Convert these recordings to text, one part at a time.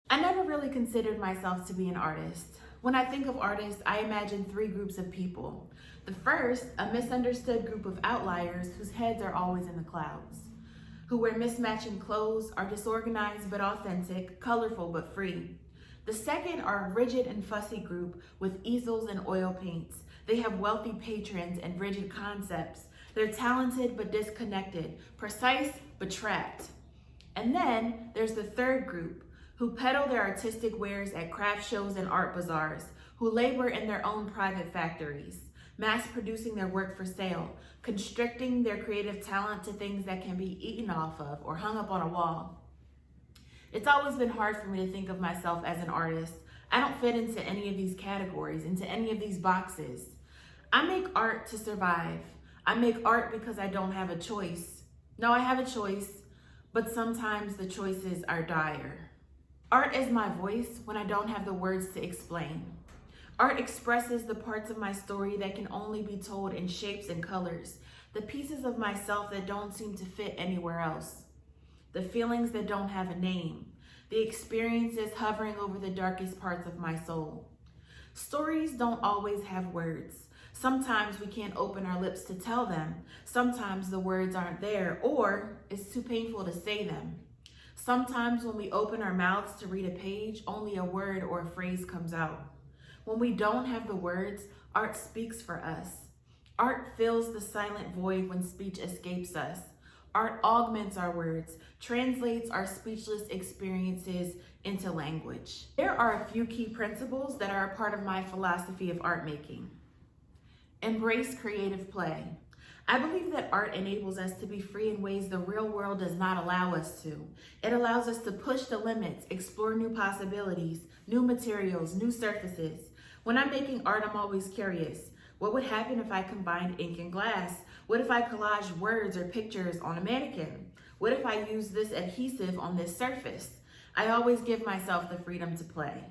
I never really considered myself to be an artist. When I think of artists, I imagine three groups of people. The first, a misunderstood group of outliers whose heads are always in the clouds, who wear mismatching clothes, are disorganized but authentic, colorful but free. The second are a rigid and fussy group with easels and oil paints. They have wealthy patrons and rigid concepts. They're talented but disconnected, precise but trapped. And then there's the third group, who peddle their artistic wares at craft shows and art bazaars, who labor in their own private factories, mass producing their work for sale, constricting their creative talent to things that can be eaten off of or hung up on a wall. It's always been hard for me to think of myself as an artist. I don't fit into any of these categories, into any of these boxes. I make art to survive. I make art because I don't have a choice. No, I have a choice, but sometimes the choices are dire. Art is my voice when I don't have the words to explain. Art expresses the parts of my story that can only be told in shapes and colors, the pieces of myself that don't seem to fit anywhere else, the feelings that don't have a name, the experiences hovering over the darkest parts of my soul. Stories don't always have words. Sometimes we can't open our lips to tell them. Sometimes the words aren't there, or it's too painful to say them. Sometimes when we open our mouths to read a page, only a word or a phrase comes out. When we don't have the words, art speaks for us. Art fills the silent void when speech escapes us. Art augments our words, translates our speechless experiences into language. There are a few key principles that are a part of my philosophy of art making. Embrace creative play. I believe that art enables us to be free in ways the real world does not allow us to. It allows us to push the limits, explore new possibilities, new materials, new surfaces. When I'm making art, I'm always curious. What would happen if I combined ink and glass? What if I collaged words or pictures on a mannequin? What if I used this adhesive on this surface? I always give myself the freedom to play.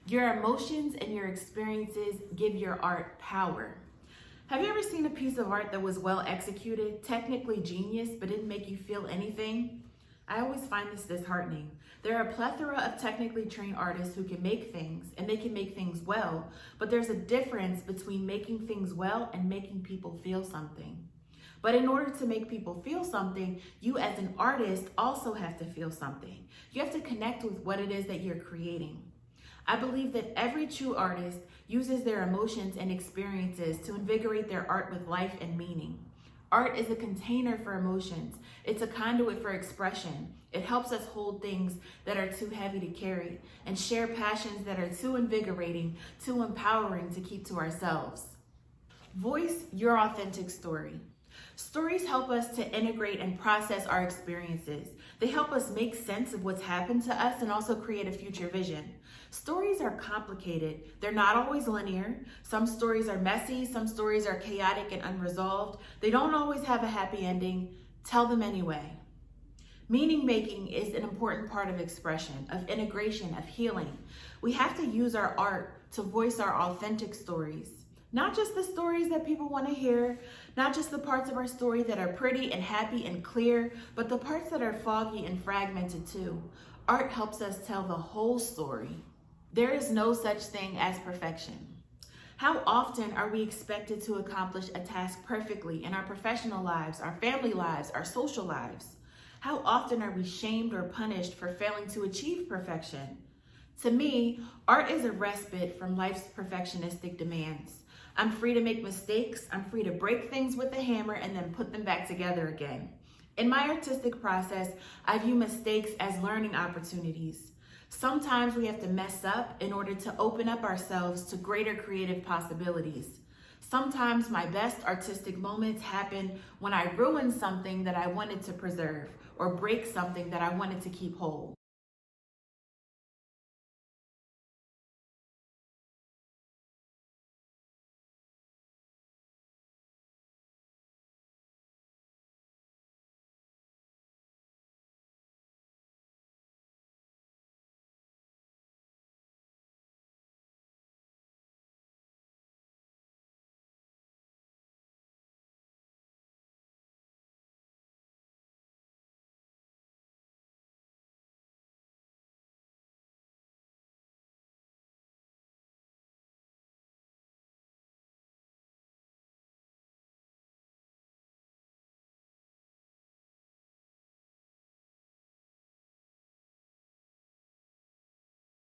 Your emotions and your experiences give your art power. Have you ever seen a piece of art that was well executed, technically genius, but didn't make you feel anything? I always find this disheartening. There are a plethora of technically trained artists who can make things, and they can make things well, but there's a difference between making things well and making people feel something. But in order to make people feel something, you as an artist also have to feel something. You have to connect with what it is that you're creating. I believe that every true artist uses their emotions and experiences to invigorate their art with life and meaning. Art is a container for emotions. It's a conduit for expression. It helps us hold things that are too heavy to carry and share passions that are too invigorating, too empowering to keep to ourselves. Voice your authentic story. Stories help us to integrate and process our experiences. They help us make sense of what's happened to us and also create a future vision. Stories are complicated. They're not always linear. Some stories are messy. Some stories are chaotic and unresolved. They don't always have a happy ending. Tell them anyway. Meaning making is an important part of expression, of integration, of healing. We have to use our art to voice our authentic stories. Not just the stories that people want to hear, not just the parts of our story that are pretty and happy and clear, but the parts that are foggy and fragmented too. Art helps us tell the whole story. There is no such thing as perfection. How often are we expected to accomplish a task perfectly in our professional lives, our family lives, our social lives? How often are we shamed or punished for failing to achieve perfection? To me, art is a respite from life's perfectionistic demands. I'm free to make mistakes. I'm free to break things with a hammer and then put them back together again. In my artistic process, I view mistakes as learning opportunities. Sometimes we have to mess up in order to open up ourselves to greater creative possibilities. Sometimes my best artistic moments happen when I ruin something that I wanted to preserve or break something that I wanted to keep whole.